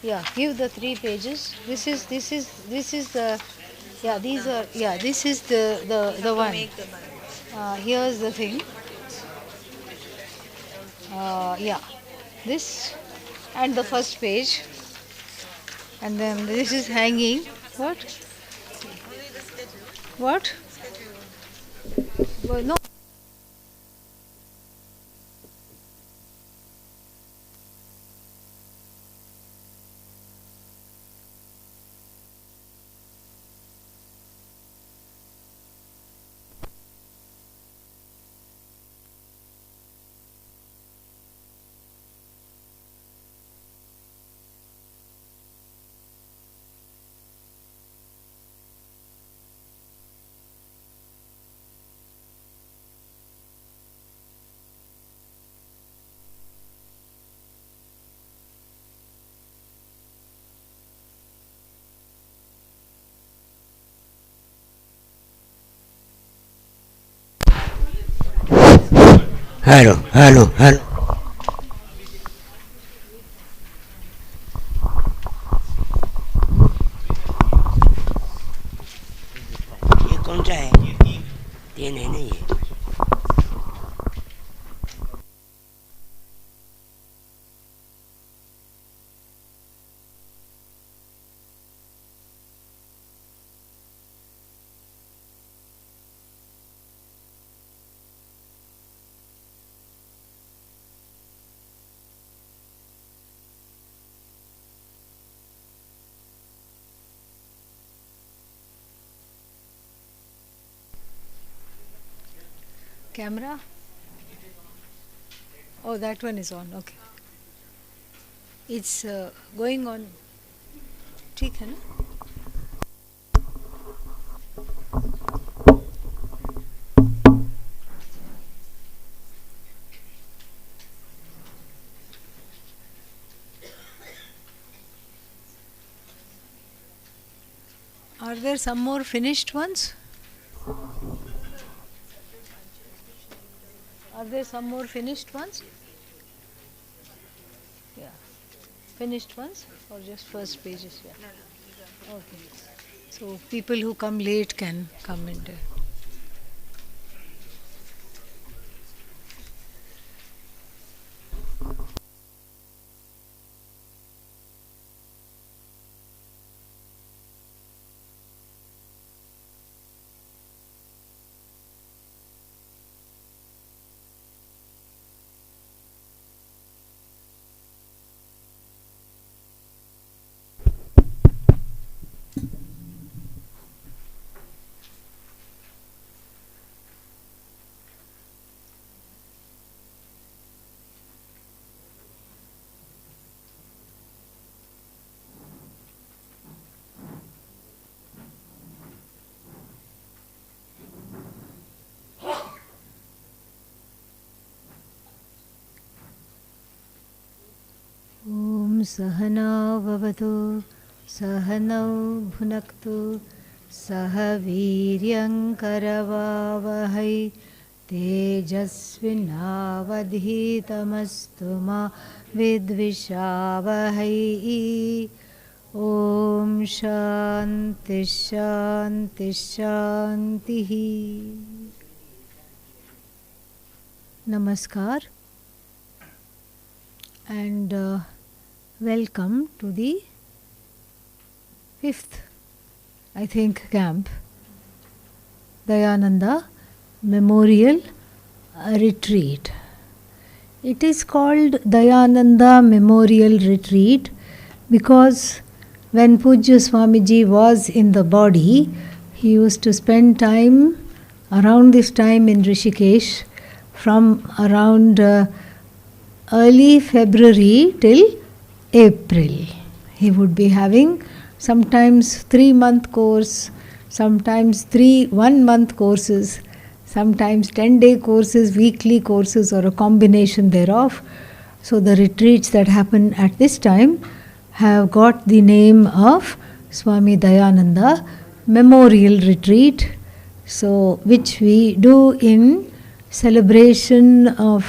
Yeah, give the 3 pages. This is the, yeah, these are, yeah, this is the one. Here's the thing. Yeah, this and the first page, and then this is hanging. What? What? Well, no. Hello hello hello. ये कौन सा है? तीन है ना ये. Camera? Oh, that one is on. Okay. It's going on. ठीक है ना? Are there some more finished ones? Are there some more finished ones? Yeah. Finished ones or just first pages? Yeah. Okay. So people who come late can come in there. ॐ सहना भवतु सहनौ भुनक्तु सह वीर्यङ्करवावहै तेजस्विनावधीतमस्तु मा विद्विषावहै ॐ शान्ति शान्ति शान्तिः. Namaskar and welcome to the 5th, I think, camp, Dayananda Memorial Retreat. It is called Dayananda Memorial Retreat because when Pujya Swamiji was in the body, he used to spend time around this time in Rishikesh from around early February till April. He would be having sometimes 3-month course, sometimes 1-month courses, sometimes 10-day courses, weekly courses, or a combination thereof. So the retreats that happen at this time have got the name of Swami Dayananda Memorial Retreat, so which we do in celebration of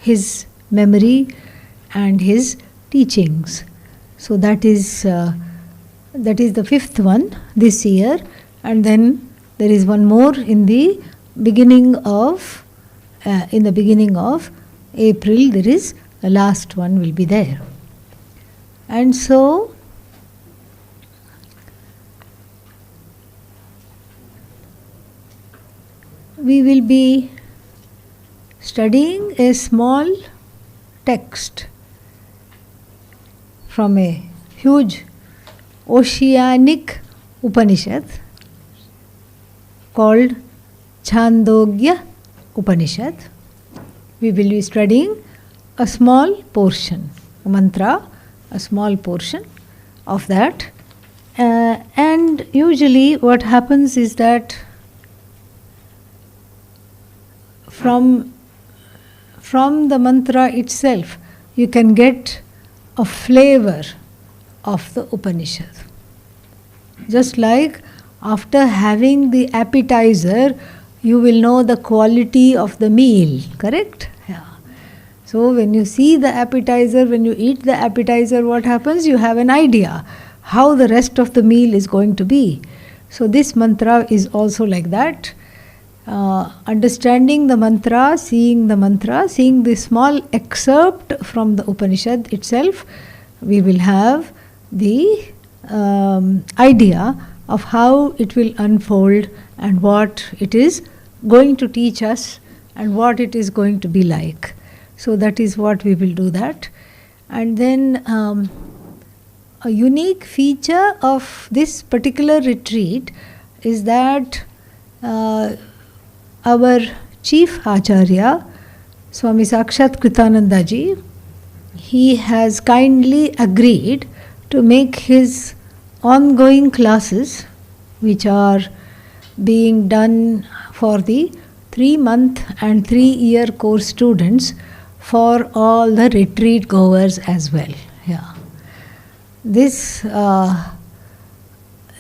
his memory and his teachings. So that is the fifth one this year, and then there is one more in the beginning of April. There is the last one will be there, and so we will be studying a small text from a huge oceanic Upanishad called Chandogya Upanishad. We will be studying a small portion, a mantra, a small portion of that. And usually what happens is that from the mantra itself you can get a flavor of the Upanishad. Just like after having the appetizer, you will know the quality of the meal, correct? Yeah. So when you see the appetizer, when you eat the appetizer, what happens? You have an idea how the rest of the meal is going to be. So this mantra is also like that. Understanding the mantra, seeing the small excerpt from the Upanishad itself, we will have the idea of how it will unfold and what it is going to teach us and what it is going to be like. So that is what we will do that. And then a unique feature of this particular retreat is that our chief Acharya, Swami Sakshat Kritananda ji, he has kindly agreed to make his ongoing classes, which are being done for the 3-month and 3-year course students, for all the retreat goers as well. Yeah. This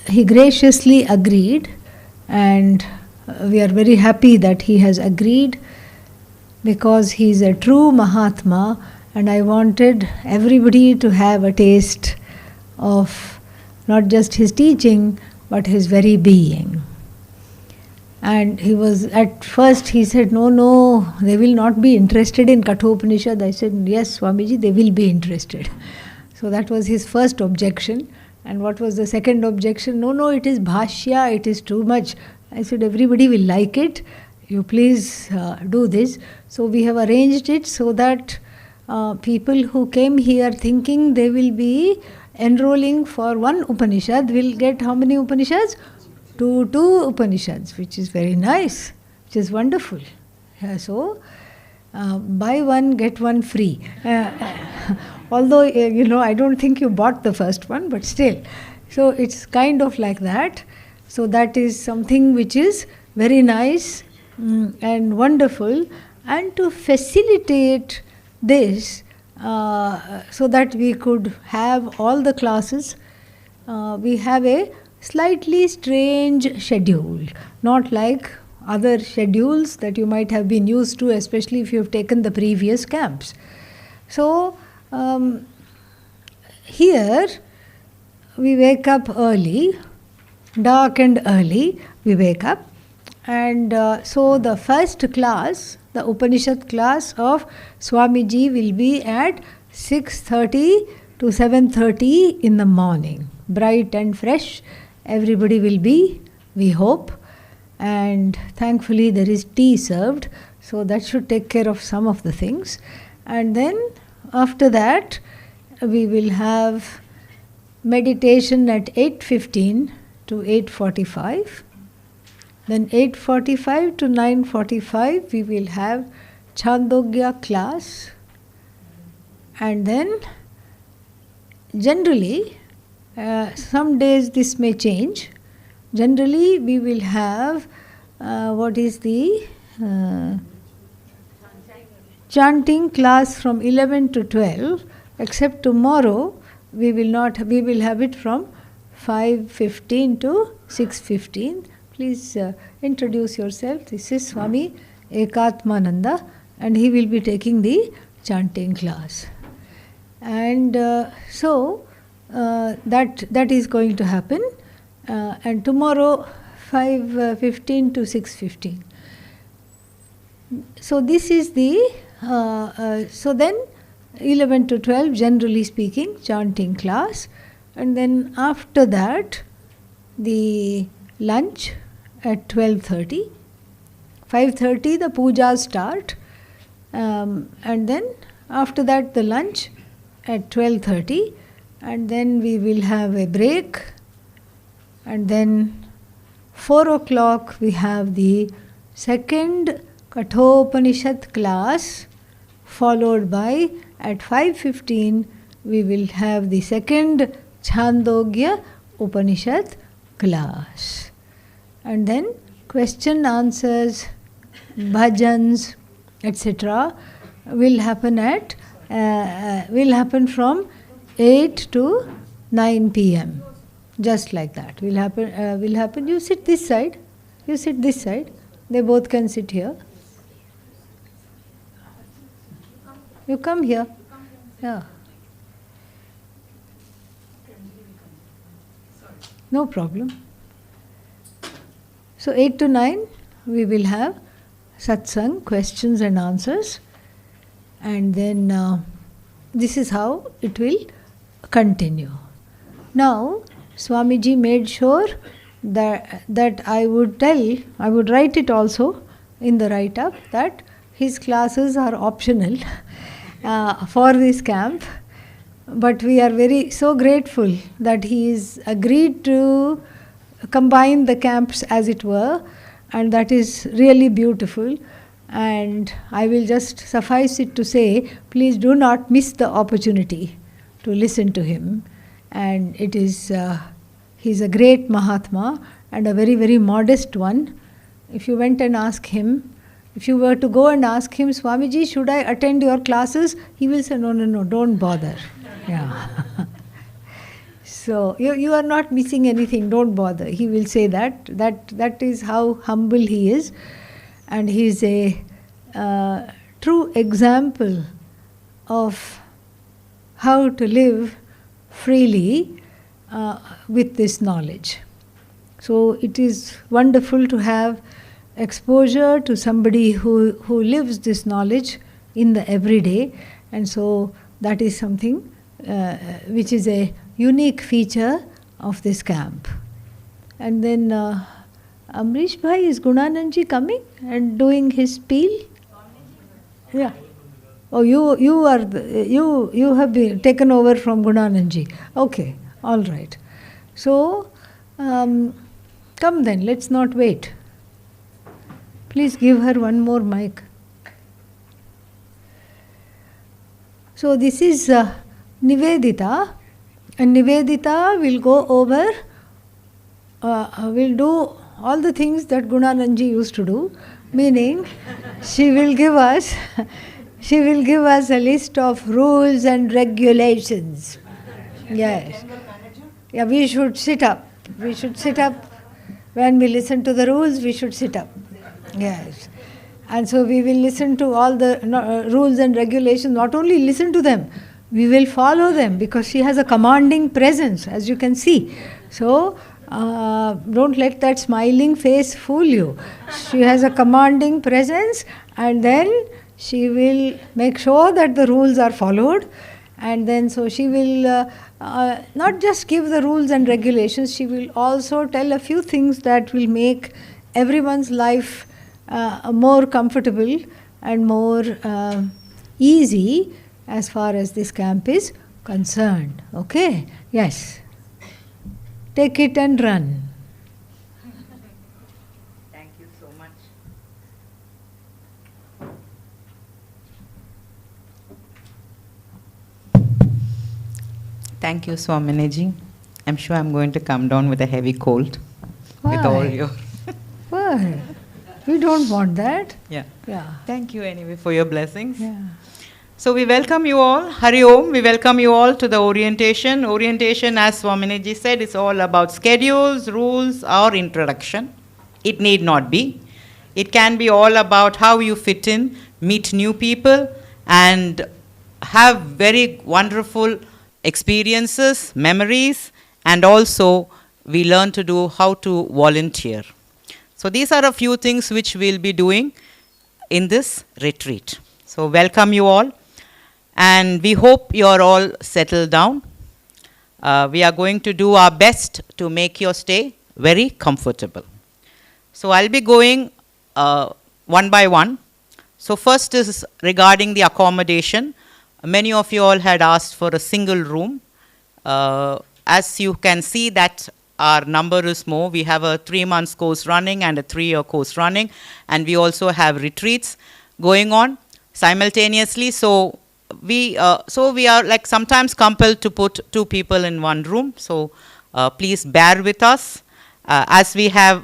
he graciously agreed, and we are very happy that he has agreed, because he is a true Mahatma, and I wanted everybody to have a taste of not just his teaching but his very being. And he was, at first he said, no, they will not be interested in Kathopanishad. I said, yes, Swamiji, they will be interested. So that was his first objection. And what was the second objection? No, it is Bhashya, it is too much. I said, everybody will like it. You please do this. So we have arranged it so that people who came here thinking they will be enrolling for one Upanishad will get how many Upanishads? Two Upanishads, which is very nice, which is wonderful. So, buy one, get one free. Although, I don't think you bought the first one, but still. So, it's kind of like that. So, that is something which is very nice and wonderful. And to facilitate this, so that we could have all the classes, we have a slightly strange schedule, not like other schedules that you might have been used to, especially if you have taken the previous camps. So, here we wake up early, dark and early we wake up, and so the first class, the Upanishad class of Swamiji, will be at 6:30 to 7:30 in the morning, bright and fresh. Everybody will be, we hope, and thankfully there is tea served, so that should take care of some of the things. And then after that we will have meditation at 8:15 to 8:45. Then 8:45 to 9:45 we will have Chandogya class. And then generally, some days this may change. Generally, we will have chanting class from 11 to 12. Except tomorrow, we will not. We will have it from 5:15 to 6:15. Please introduce yourself. This is Swami Ekatmananda, and he will be taking the chanting class. And so that is going to happen. And tomorrow 5:15 to 6:15. So this is the so then 11 to 12, generally speaking, chanting class, and then after that the lunch at 12:30. 5:30 the pujas start, and then after that the lunch at 12:30, and then we will have a break, and then 4 o'clock we have the second Kathopanishad class, followed by at 5:15 we will have the second Chandogya Upanishad class, and then question answers, bhajans, etc. will happen at will happen from 8 to 9 p.m. Just like that will happen. You sit this side. You sit this side. They both can sit here. You come here. Yeah. No problem. So 8 to 9 we will have satsang, questions and answers, and then this is how it will continue. Now Swamiji made sure that I would write it also in the write-up, that his classes are optional for this camp, but we are so grateful that he is agreed to combine the camps, as it were, and that is really beautiful. And I will just suffice it to say, please do not miss the opportunity to listen to him. And it is he's a great Mahatma and a very, very modest one. If you went and asked him, if you were to go and ask him, Swamiji, should I attend your classes? He will say, no, don't bother. Yeah. So you are not missing anything, don't bother. He will say that is how humble he is. And he is a true example of how to live freely with this knowledge. So it is wonderful to have exposure to somebody who lives this knowledge in the everyday, and so that is something which is a unique feature of this camp. And then Amrish Bhai, is Gunanandji coming and doing his spiel? Yeah. Oh, you have been taken over from Gunanandji. Okay, all right. So come then, let's not wait. Please give her one more mic. So this is Nivedita, and Nivedita will go over, will do all the things that Gunanandji used to do, meaning she will give us a list of rules and regulations. Yes. Yeah, we should sit up. We should sit up. When we listen to the rules, we should sit up. Yes. And so we will listen to all the rules and regulations, not only listen to them, we will follow them, because she has a commanding presence, as you can see. So don't let that smiling face fool you. She has a commanding presence, and then she will make sure that the rules are followed. And then so she will not just give the rules and regulations, she will also tell a few things that will make everyone's life more comfortable and more easy as far as this camp is concerned. Okay? Yes. Take it and run. Thank you so much. Thank you, Swaminiji. I'm sure I'm going to come down with a heavy cold. Why? With all your... Why? We don't want that. Yeah. Yeah. Thank you anyway for your blessings. Yeah. So we welcome you all. Hari Om. We welcome you all to the orientation. Orientation, as Swaminiji said, is all about schedules, rules, or introduction. It need not be. It can be all about how you fit in, meet new people, and have very wonderful experiences, memories, and also we learn to do how to volunteer. So these are a few things which we'll be doing in this retreat. So welcome you all, and we hope you're all settled down. We are going to do our best to make your stay very comfortable. So I'll be going one by one. So first is regarding the accommodation. Many of you all had asked for a single room. As you can see that our number is more. We have a 3-month course running and a 3-year course running, and we also have retreats going on simultaneously. So we are like sometimes compelled to put 2 people in one room. So please bear with us as we have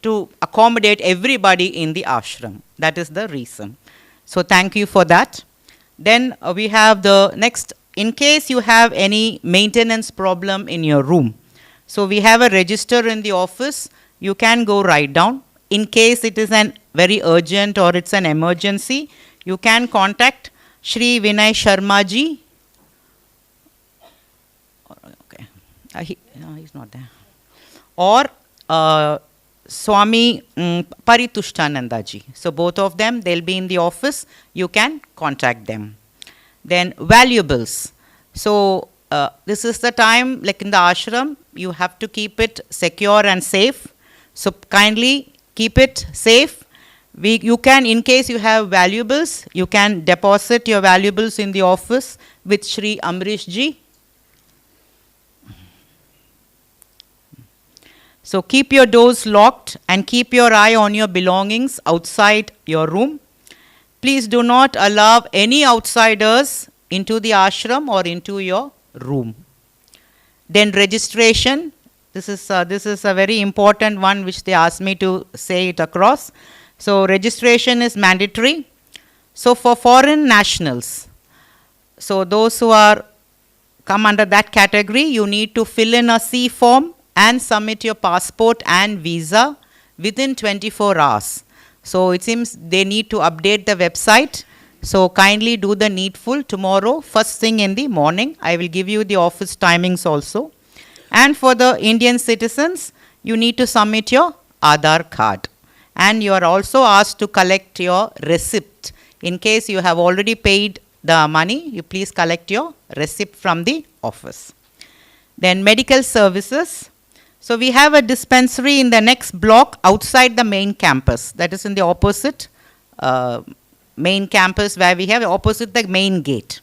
to accommodate everybody in the ashram. That is the reason. So thank you for that. Then we have the next. In case you have any maintenance problem in your room, so we have a register in the office. You can go write down. In case it is an very urgent or it's an emergency, you can contact Shri Vinay Sharma ji. Okay, he's not there. Or Swami Paritushtananda ji. So both of them, they'll be in the office. You can contact them. Then valuables. So this is the time, like in the ashram, you have to keep it secure and safe. So kindly keep it safe. You can, in case you have valuables, you can deposit your valuables in the office with Shri Amrish ji. So keep your doors locked and keep your eye on your belongings outside your room. Please do not allow any outsiders into the ashram or into your room. Then registration. This is a very important one which they asked me to say it across. So registration is mandatory. So for foreign nationals, so those who are come under that category, you need to fill in a C form and submit your passport and visa within 24 hours. So it seems they need to update the website. So kindly do the needful tomorrow, first thing in the morning. I will give you the office timings also. And for the Indian citizens, you need to submit your Aadhaar card. And you are also asked to collect your receipt. In case you have already paid the money, you please collect your receipt from the office. Then medical services. So we have a dispensary in the next block outside the main campus. That is in the opposite main campus, where we have opposite the main gate.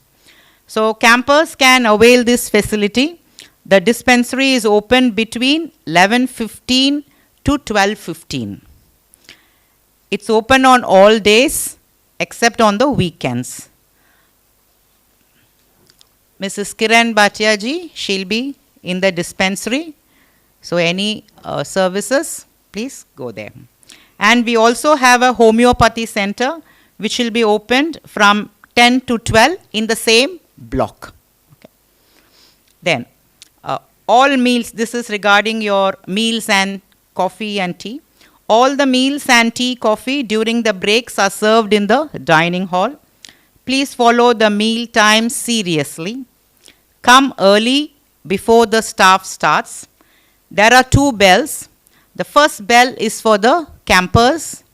So campers can avail this facility. The dispensary is open between 11:15 to 12:15. It's open on all days except on the weekends. Mrs. Kiran Bhatia ji, she'll be in the dispensary. So any services, please go there. And we also have a homeopathy center which will be opened from 10 to 12 in the same block. Okay. Then all meals, this is regarding your meals and coffee and tea. All the meals and tea, coffee during the breaks are served in the dining hall. Please follow the meal times seriously. Come early before the staff starts. There are 2 bells. The first bell is for the campers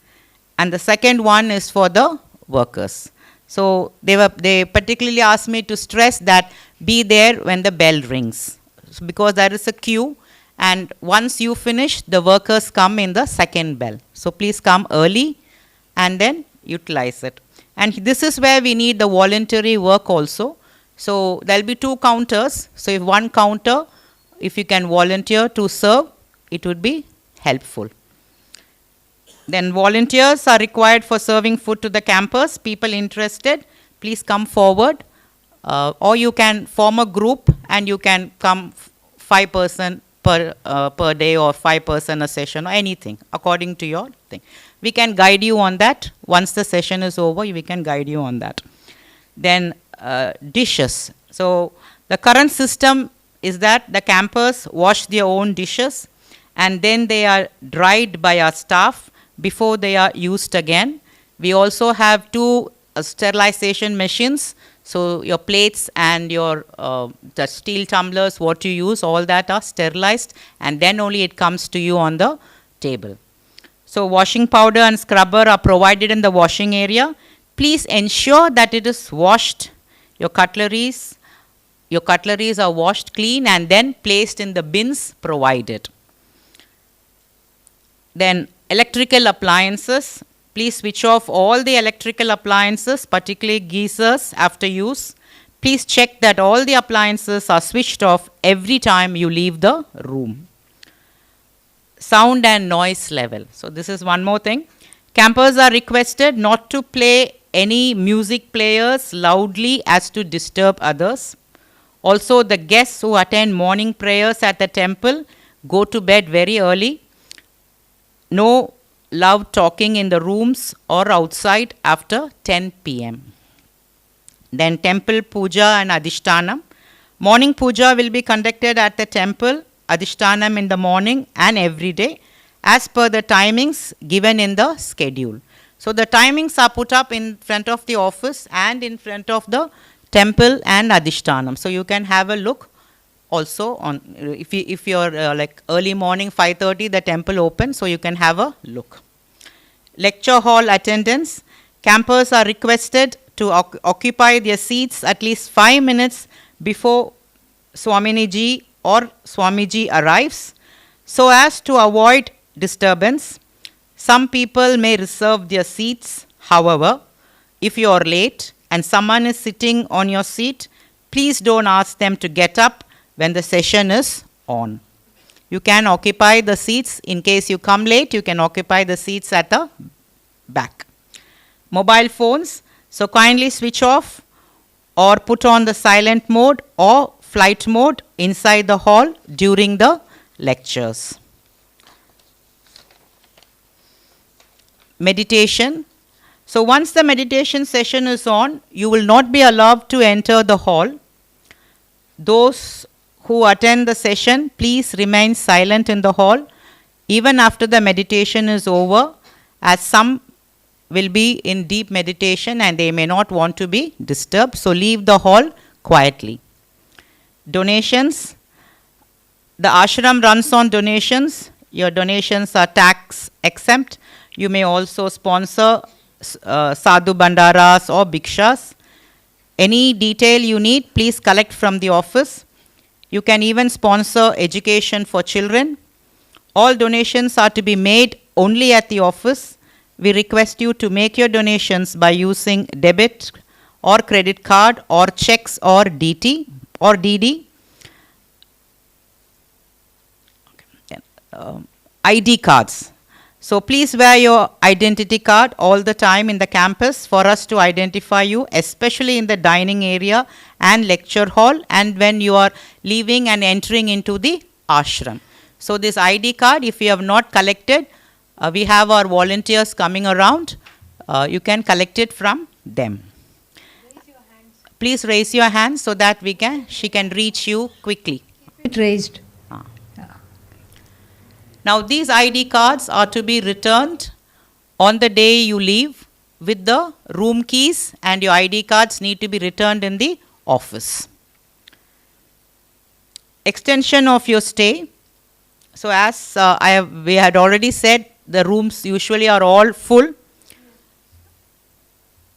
and the second one is for the workers. So they particularly asked me to stress that be there when the bell rings, because there is a queue, and once you finish, the workers come in the second bell. So please come early and then utilize it. And this is where we need the voluntary work also. So there will be 2 counters. So if one counter, if you can volunteer to serve, it would be helpful. Then volunteers are required for serving food to the campers. People interested, please come forward. Or you can form a group and you can come 5 person per day or 5 person a session or anything according to your thing. We can guide you on that. Once the session is over, we can guide you on that. Then dishes. So the current system is that the campers wash their own dishes and then they are dried by our staff before they are used again. We also have 2 sterilization machines. So your plates and your the steel tumblers, what you use, all that are sterilized, and then only it comes to you on the table. So washing powder and scrubber are provided in the washing area. Please ensure that it is washed. Your cutleries are washed clean and then placed in the bins provided. Then electrical appliances. Please switch off all the electrical appliances, particularly geysers, after use. Please check that all the appliances are switched off every time you leave the room. Sound and noise level. So this is one more thing. Campers are requested not to play any music players loudly as to disturb others. Also, the guests who attend morning prayers at the temple go to bed very early. No loud talking in the rooms or outside after 10 p.m. Then temple puja and adhishtanam. Morning puja will be conducted at the temple, adhishtanam in the morning and every day as per the timings given in the schedule. So the timings are put up in front of the office and in front of the temple and adhishtanam. So you can have a look also on, if you're like early morning 5:30 the temple opens, so you can have a look. Lecture hall attendance. Campers are requested to occupy their seats at least 5 minutes before Swamini or Swamiji arrives so as to avoid disturbance. Some people may reserve their seats. However, if you are late and someone is sitting on your seat, please don't ask them to get up when the session is on. You can occupy the seats. In case you come late, you can occupy the seats at the back. Mobile phones. So kindly switch off or put on the silent mode or flight mode inside the hall during the lectures. Meditation. So once the meditation session is on, you will not be allowed to enter the hall. Those who attend the session, please remain silent in the hall even after the meditation is over, as some will be in deep meditation and they may not want to be disturbed. So leave the hall quietly. Donations. The ashram runs on donations. Your donations are tax exempt. You may also sponsor sadhu bandaras or bhikshas. Any detail you need, please collect from the office. You can even sponsor education for children. All donations are to be made only at the office. We request you to make your donations by using debit or credit card or checks or DT or DD. ID cards. So please wear your identity card all the time in the campus for us to identify you, especially in the dining area and lecture hall and when you are leaving and entering into the ashram. So this ID card, if you have not collected, we have our volunteers coming around. You can collect it from them. Please raise your hand so that she can reach you quickly. Keep it raised. Now these ID cards are to be returned on the day you leave with the room keys, and your ID cards need to be returned in the office. Extension of your stay. So as we had already said, the rooms usually are all full.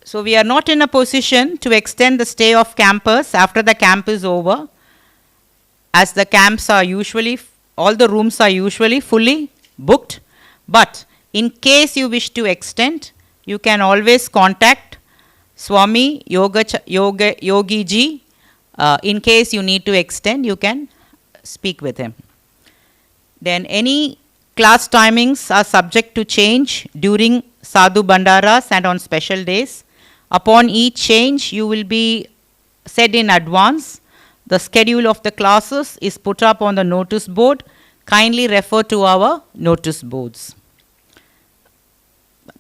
So we are not in a position to extend the stay of campers after the camp is over, as the camps are usually all the rooms are usually fully booked. But in case you wish to extend, you can always contact Swami Yogi Ji. In case you need to extend, you can speak with him. Then any class timings are subject to change during sadhu bandaras and on special days. Upon each change, you will be said in advance. The schedule of the classes is put up on the notice board. Kindly refer to our notice boards.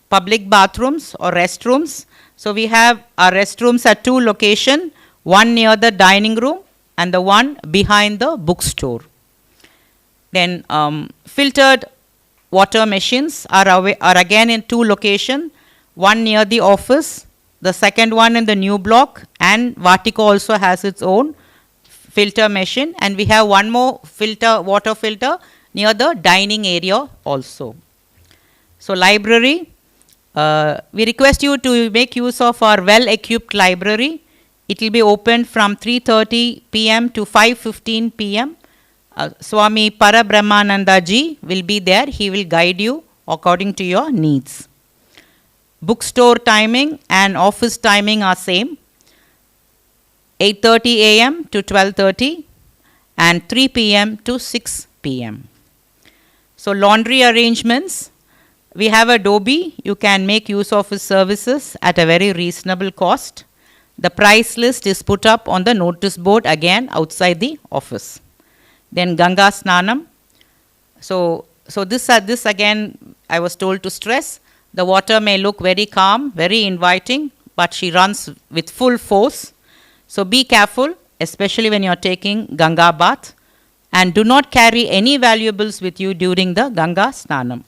Public bathrooms or restrooms. So we have our restrooms at two locations, one near the dining room and the one behind the bookstore. Then filtered water machines are again in two locations, one near the office the second one in the new block, and Vatika also has its own filter machine, and we have one more water filter near the dining area also. So library, we request you to make use of our well-equipped library. It will be open from 3:30 p.m. to 5:15 p.m. Swami Parabrahmananda ji will be there. He will guide you according to your needs. Bookstore timing and office timing are same. 8:30 a.m. to 12:30 and 3 p.m. to 6 p.m. So laundry arrangements, we have Adobe. You can make use of his services at a very reasonable cost. The price list is put up on the notice board again outside the office. Then Ganga Snanam. So this again I was told to stress. The water may look very calm, very inviting, but she runs with full force. So be careful, especially when you are taking Ganga bath, and do not carry any valuables with you during the Ganga Snanam.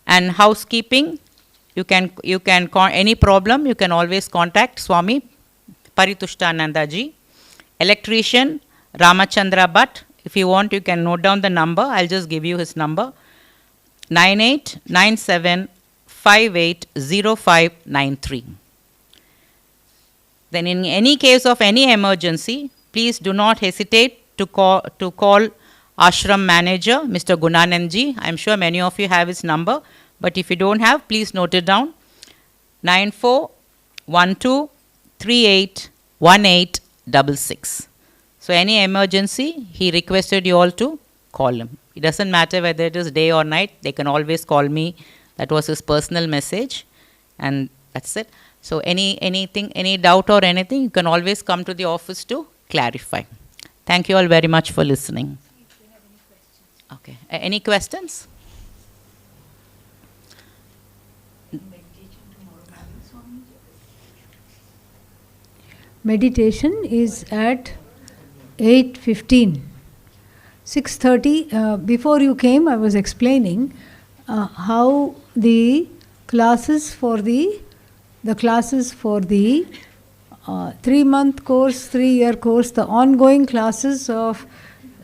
And housekeeping, you can any problem, you can always contact Swami Paritushtananda ji. Electrician, Ramachandra Bhatt. If you want, you can note down the number. I'll just give you his number. 9897580593. Then in any case of any emergency, please do not hesitate to call ashram manager, Mr. Gunanandji. I'm sure many of you have his number, but if you don't have, please note it down. 9412381866. So any emergency, he requested you all to call him. It doesn't matter whether it is day or night. They can always call me. That was his personal message, and that's it. So anything, any doubt or anything, you can always come to the office to clarify. Thank you all very much for listening. Okay. Any questions? Meditation is at 8:15. 6:30, before you came, I was explaining how the classes for the 3-month course, 3-year course, the ongoing classes of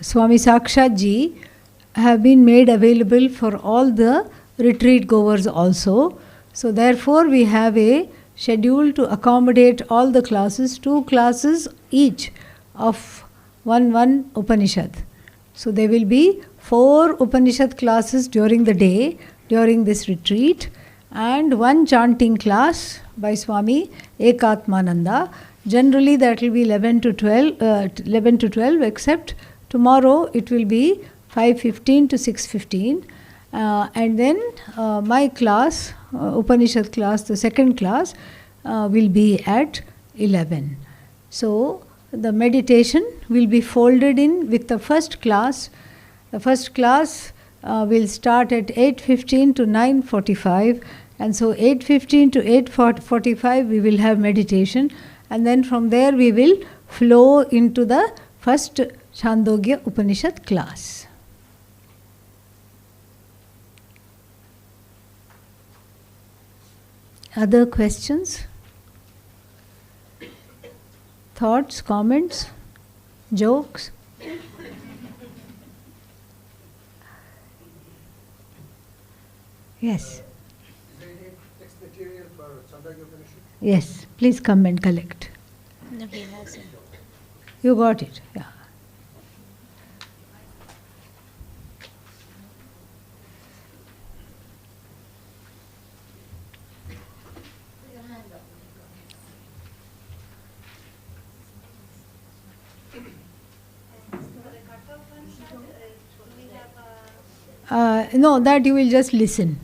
Swami Sakshat Ji have been made available for all the retreat goers also. So therefore we have a schedule to accommodate all the classes, 2 classes each of one Upanishad. So there will be 4 Upanishad classes during the day, during this retreat, and 1 chanting class by Swami Ekatmananda. Generally that will be 11 to 12, except tomorrow it will be 5:15 to 6:15. And then my class, Upanishad class, the second class, will be at 11. So the meditation will be folded in with the first class. The first class will start at 8:15 to 9:45, and so 8:15 to 8:45 we will have meditation, and then from there we will flow into the first Chandogya Upanishad class. Other questions? Thoughts, comments, jokes? Yes. Is there any text material for Chandogya Upanishad? Yes, please come and collect. No, he hasn't. You got it, yeah. No, that you will just listen.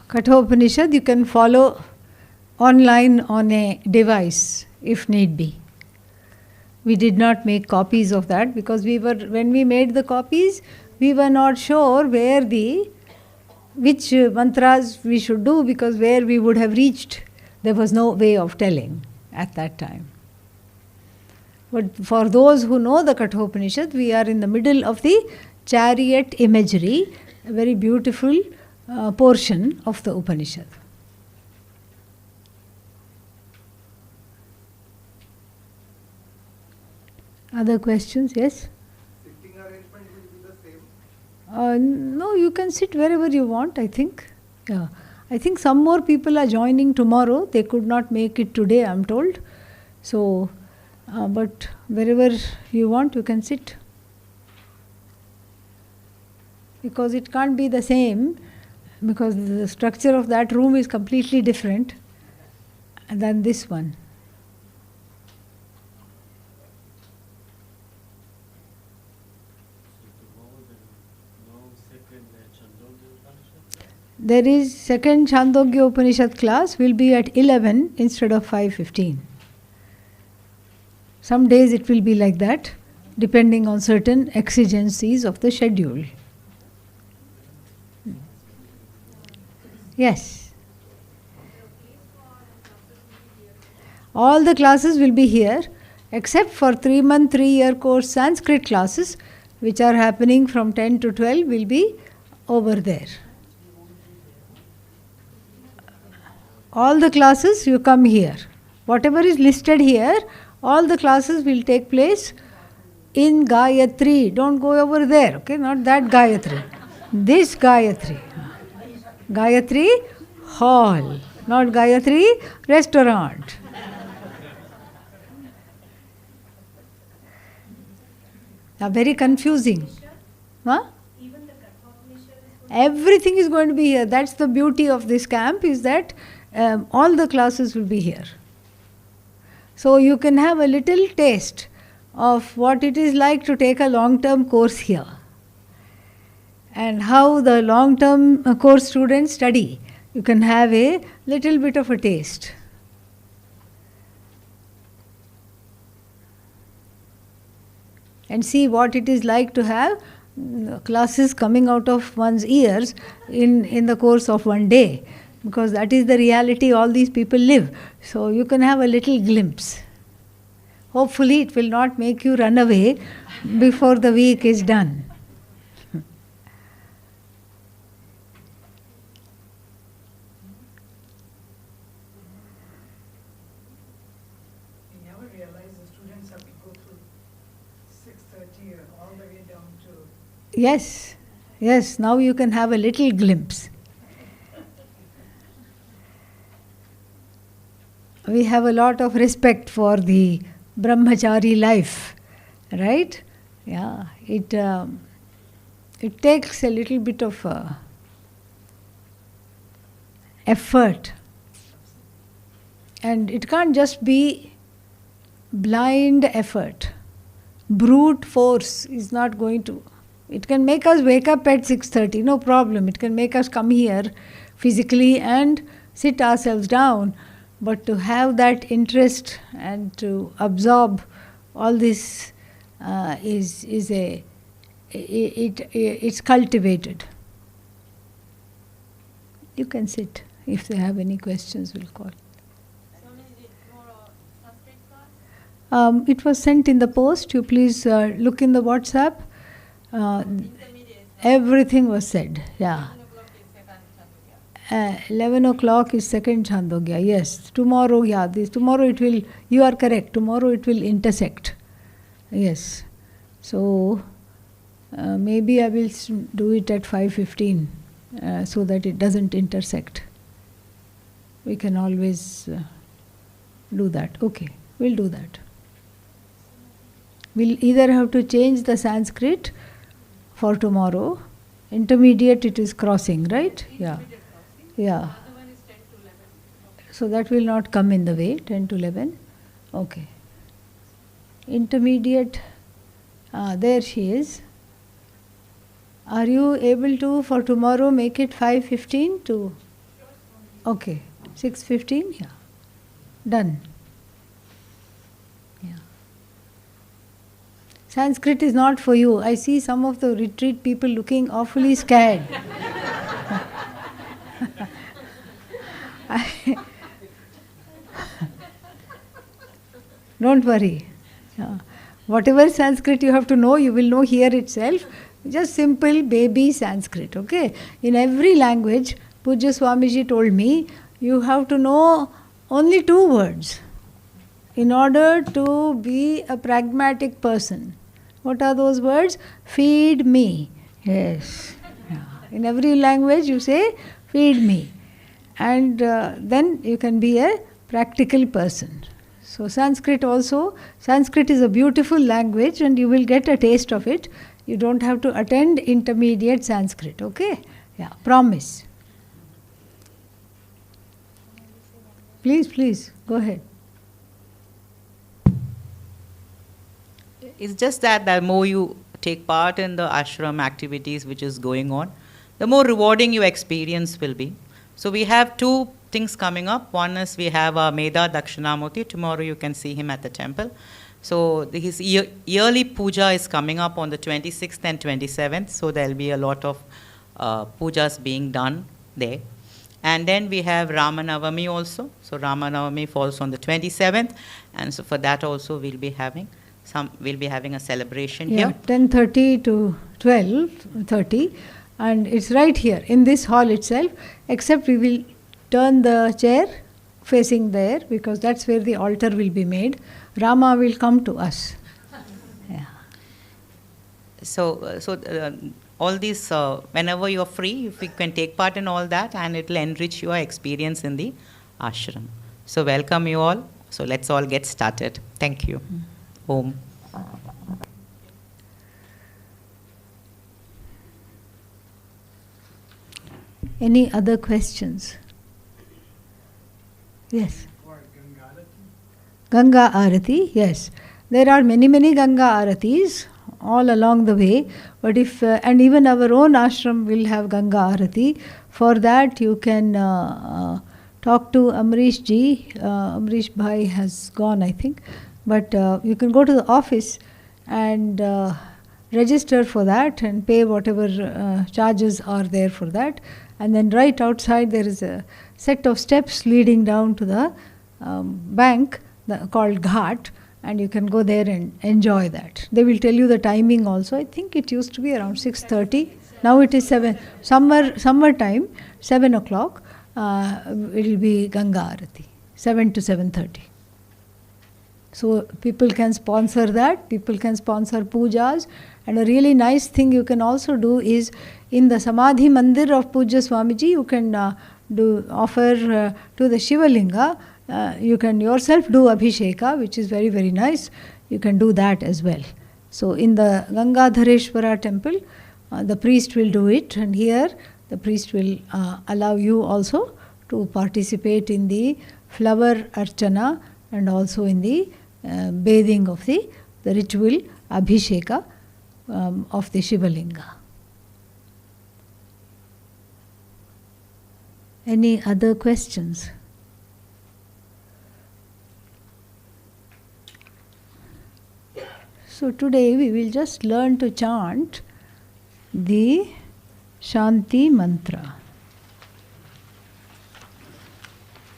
Kathopanishad you can follow online on a device if need be. We did not make copies of that because when we made the copies, we were not sure which mantras we should do, because where we would have reached, there was no way of telling at that time. But for those who know the Kathopanishad, we are in the middle of the chariot imagery, a very beautiful portion of the Upanishad. Other questions? Yes? Sitting arrangement will be the same. No, you can sit wherever you want, I think. Yeah. I think some more people are joining tomorrow. They could not make it today, I'm told. So, but wherever you want, you can sit. Because it can't be the same, because the structure of that room is completely different than this one. There is second Chandogya Upanishad class will be at 11 instead of 5:15. Some days it will be like that, depending on certain exigencies of the schedule. Yes. All the classes will be here, except for 3-month, 3-year course Sanskrit classes, which are happening from 10 to 12, will be over there. All the classes, you come here. Whatever is listed here, all the classes will take place in Gayatri. Don't go over there, okay? Not that Gayatri. This Gayatri. Gayatri Hall, not Gayatri Restaurant. Very confusing. Huh? Everything is going to be here. That's the beauty of this camp, is that all the classes will be here. So you can have a little taste of what it is like to take a long-term course here, and how the long-term course students study. You can have a little bit of a taste. And see what it is like to have classes coming out of one's ears in the course of one day. Because that is the reality all these people live. So you can have a little glimpse. Hopefully it will not make you run away before the week is done. We never realize the students have to go through 6:30 all the way down to... Yes, now you can have a little glimpse. We have a lot of respect for the brahmachari life, right? Yeah, it takes a little bit of effort, and it can't just be blind effort. Brute force is not going to. It can make us wake up at 6:30, no problem. It can make us come here physically and sit ourselves down. But to have that interest and to absorb all this it's cultivated. You can sit. If they have any questions, we'll call. It was sent in the post. You please look in the WhatsApp. Everything was said. Yeah. 11 o'clock is second Chandogya. Yes, tomorrow. Yeah, tomorrow it will. You are correct. Tomorrow it will intersect. Yes. So maybe I will do it at 5:15 so that it doesn't intersect. We can always do that. Okay, we'll do that. We'll either have to change the Sanskrit for tomorrow. Intermediate it is crossing, right? Yeah. Yeah. So that will not come in the way, 10 to 11. Okay. Intermediate, there she is. Are you able to, for tomorrow, make it 5:15 to? Okay. 6:15? Yeah. Done. Yeah. Sanskrit is not for you. I see some of the retreat people looking awfully scared. Don't worry. Whatever Sanskrit you have to know, you will know here itself. Just simple baby Sanskrit, okay? In every language, Pujya Swamiji told me, you have to know only 2 words in order to be a pragmatic person. What are those words? Feed me. Yes. Yeah. In every language you say, feed me. And then you can be a practical person. So Sanskrit also, Sanskrit is a beautiful language and you will get a taste of it. You don't have to attend intermediate Sanskrit, okay? Yeah, promise. Please, go ahead. It's just that the more you take part in the ashram activities which is going on, the more rewarding your experience will be. So we have 2 things coming up. One is we have Meda Dakshinamurti. Tomorrow you can see him at the temple. So his yearly puja is coming up on the 26th and 27th. So there will be a lot of pujas being done there. And then we have Ramanavami also. So Ramanavami falls on the 27th. And so for that also we'll be having a celebration here. 10:30 to 12:30. And it's right here in this hall itself, except we will turn the chair facing there because that's where the altar will be made. Rama will come to us. Yeah. So all these, whenever you're free, if you can take part in all that, and it will enrich your experience in the ashram. So welcome you all. So let's all get started. Thank you. Om. Any other questions? Yes. Ganga Arati, yes. There are many Ganga Aratis all along the way, but if, and even our own ashram will have Ganga Arati. For that you can talk to Amrish ji. Amrish Bhai has gone, I think. But you can go to the office and register for that and pay whatever charges are there for that. And then right outside there is a set of steps leading down to the bank called Ghat, and you can go there and enjoy that. They will tell you the timing also. I think it used to be around 6:30. Now it is 7. Summer time, 7 o'clock. It will be Ganga Arati, 7 to 7:30. So people can sponsor that. People can sponsor pujas. And a really nice thing you can also do is in the Samadhi Mandir of Pujya Swamiji, you can offer to the Shivalinga. You can yourself do Abhisheka, which is very, very nice. You can do that as well. So in the Gangadhareshwara temple, the priest will do it, and here the priest will allow you also to participate in the flower archana and also in the bathing of the ritual Abhisheka of the Shivalinga. Any other questions? So today we will just learn to chant the Shanti Mantra,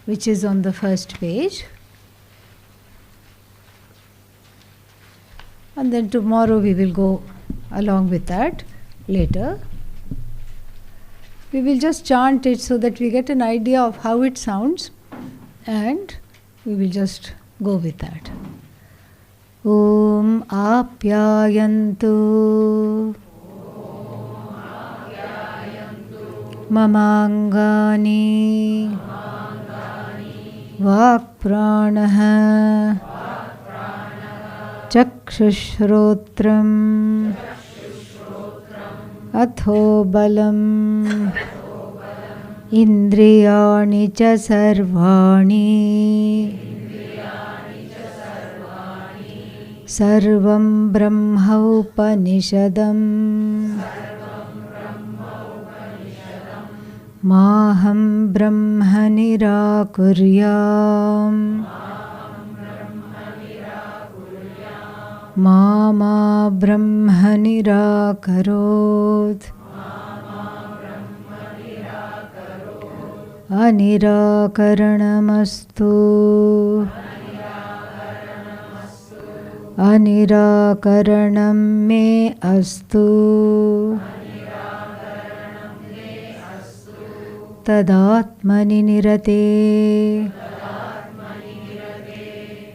which is on the first page. And then tomorrow we will go along with that later. We will just chant it so that we get an idea of how it sounds, and we will just go with that. Om Apyayantu Mamangani Vakpranaha Chakshushrotram Atho Balam Indriyani cha sarvani Sarvam Brahma Upanishadam Maham Brahma Nirakuryam Mama Brahma Nirakarot Anirakaranamastu अनिराकरणं मे अस्तु तदात्मनि निरते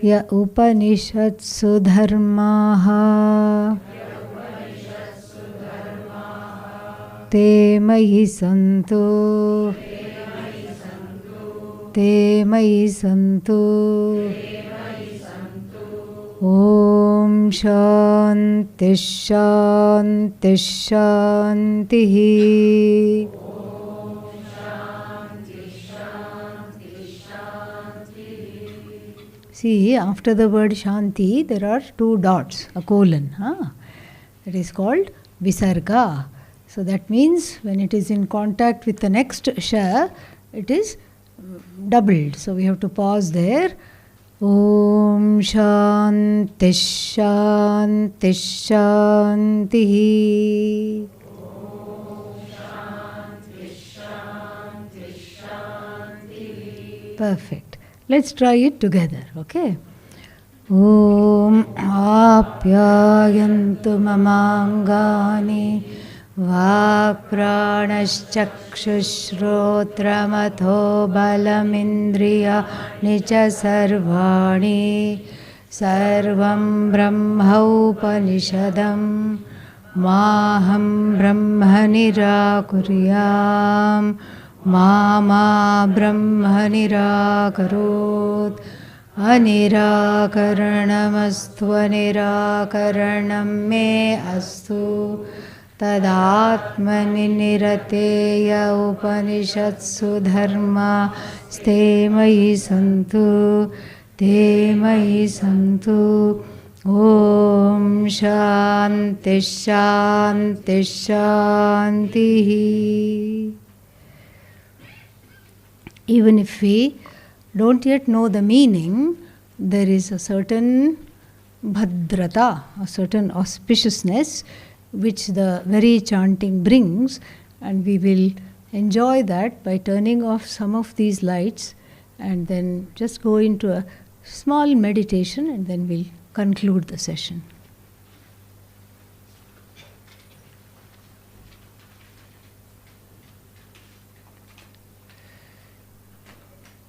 य उपनिषत्सु धर्माः ते मयि सन्तु ते मयि सन्तु ॐ शान्तिः शान्तिः शान्तिः. See, after the word Shanti, there are two dots, a colon. That is called Visarga. So that means when it is in contact with the next Sha, it is doubled. So we have to pause there. Om Shanti Shanti Shanti. Perfect. Let's try it together, okay? Om Apyayantu mamangani Vapranashchakshushrotramatho balamindriya nicha sarvani sarvam brahmaupanishadam maham brahma nirakuryam Mama Brahma Nirakarot Anirakaranamastu Anirakaranam me astu Tadatmani nirateya Upanishatsu dharma Ste mayi santu Te mayi santu Om Shanti Shanti Shanti. Even if we don't yet know the meaning, there is a certain bhadrata, a certain auspiciousness which the very chanting brings, and we will enjoy that by turning off some of these lights and then just go into a small meditation, and then we'll conclude the session.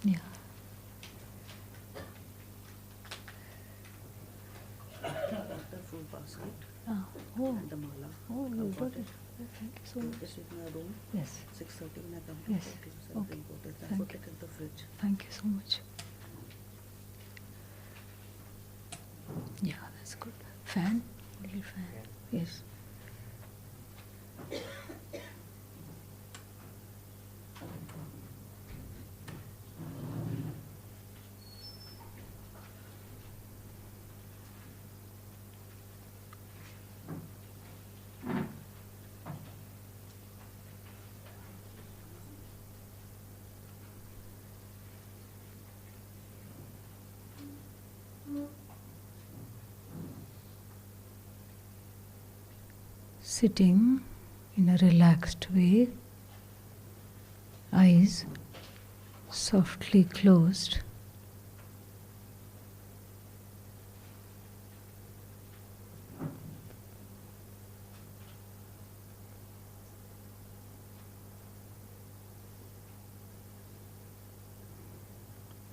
Yeah. The full basket Oh, and the mala. oh, you got it. Thank you so much. This is my room. Yes, 6:30 when I come to Yes. so Okay. put it. I Thank put it in the fridge. thank you so much. Yeah, that's good. Fan? Little fan. Yes. Sitting in a relaxed way, eyes softly closed.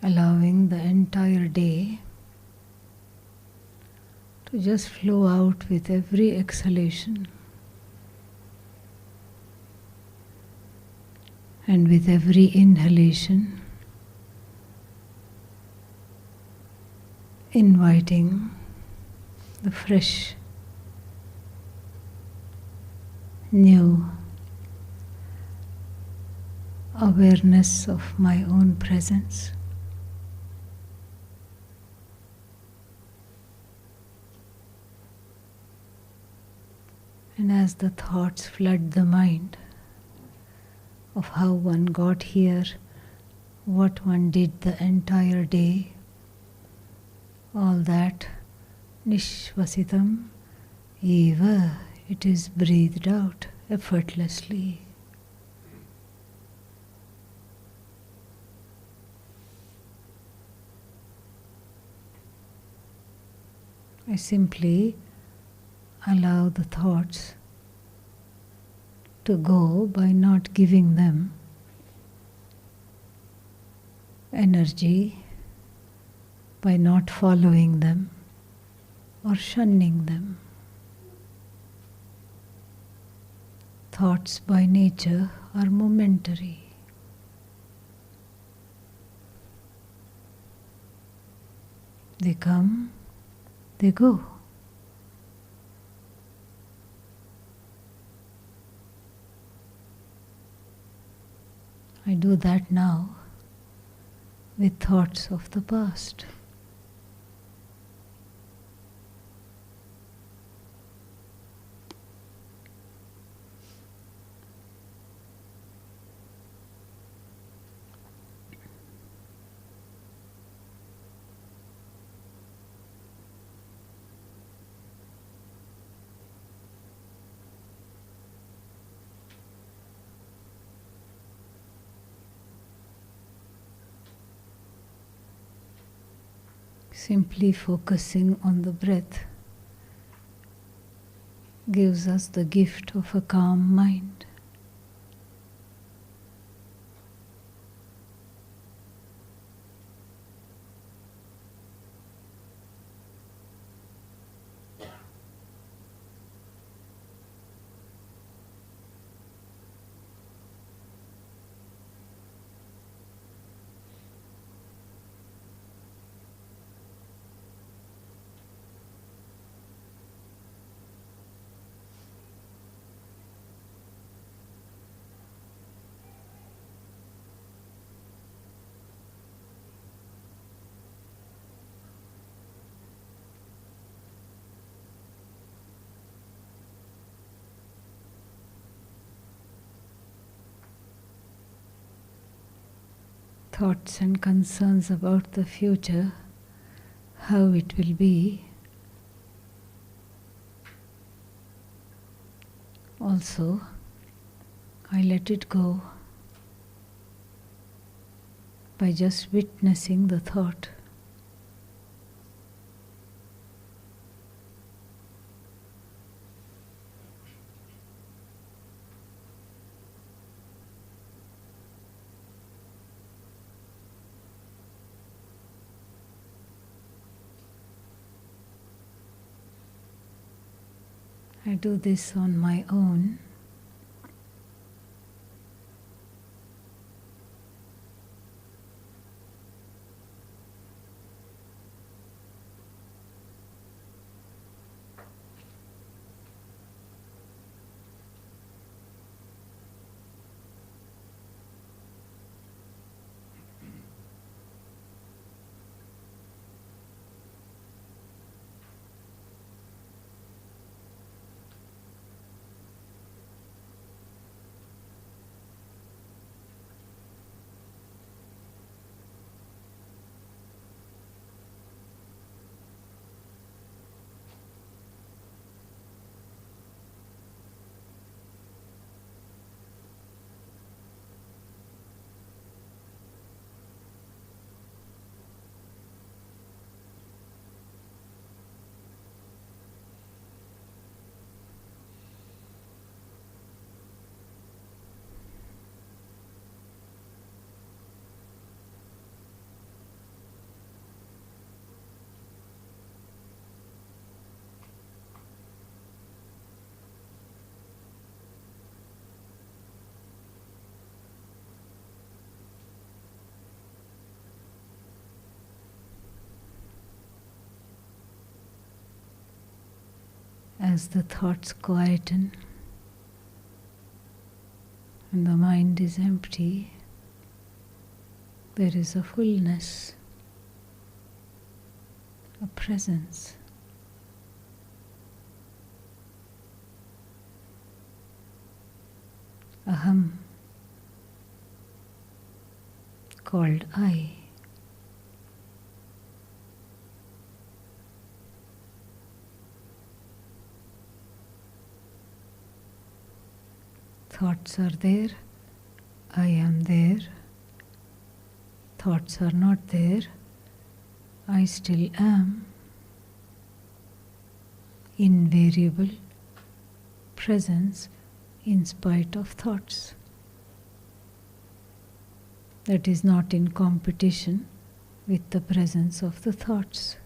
Allowing the entire day to just flow out with every exhalation and with every inhalation, inviting the fresh, new awareness of my own presence. And as the thoughts flood the mind of how one got here, what one did the entire day, all that nishvasitam eva, it is breathed out effortlessly. I simply allow the thoughts to go by not giving them energy, by not following them or shunning them. Thoughts by nature are momentary. They come, they go. I do that now with thoughts of the past. Simply focusing on the breath gives us the gift of a calm mind. Thoughts and concerns about the future, how it will be, also I let it go by just witnessing the thought. I do this on my own. As the thoughts quieten and the mind is empty, there is a fullness, a presence. Aham, called I. Thoughts are there, I am there. Thoughts are not there, I still am. invariable presence in spite of thoughts. That is not in competition with the presence of the thoughts.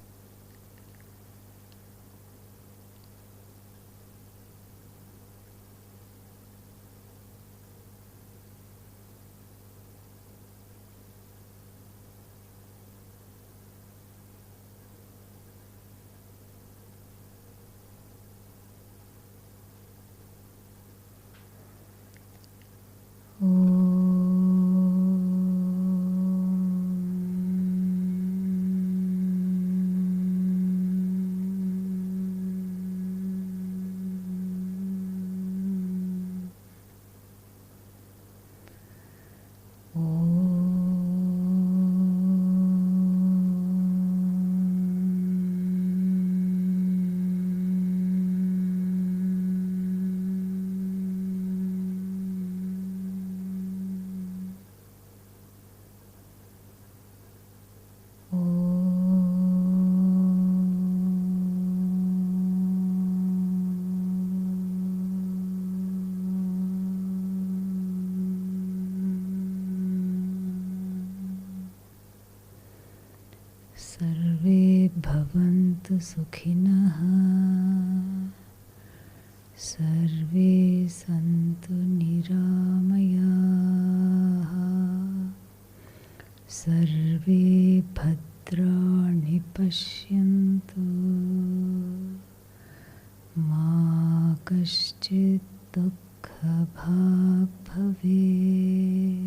Sarve bhavantu sukhinah, sarve santu niramayah, sarve bhadrani pashyantu, ma kaschit dukkha bhag bhavet.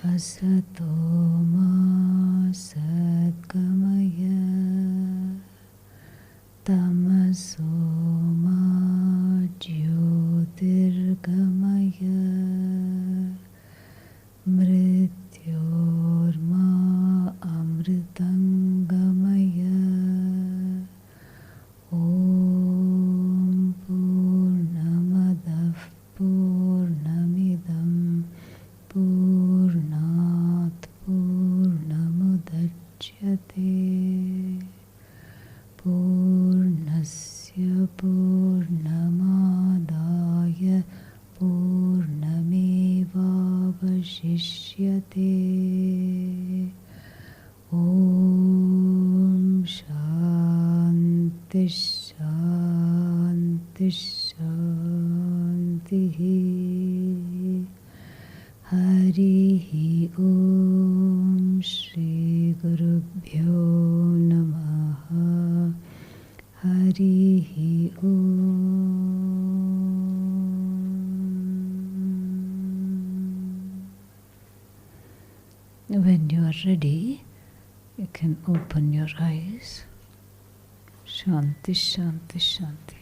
Asato ma sadgamaya, tamaso ma jyotirgamaya, mrityor ma amritangamaya. Om Purnamadav Purnamidam Purnat Purnamudachyate Purnasya Purnamadaya Purnamevavashishyate. Om Shanti Shanti Shanti. Harihi Om Shri Gurubhyo Namaha. Harihi Om. When you are ready, you can open your eyes. Shanti, Shanti, Shanti.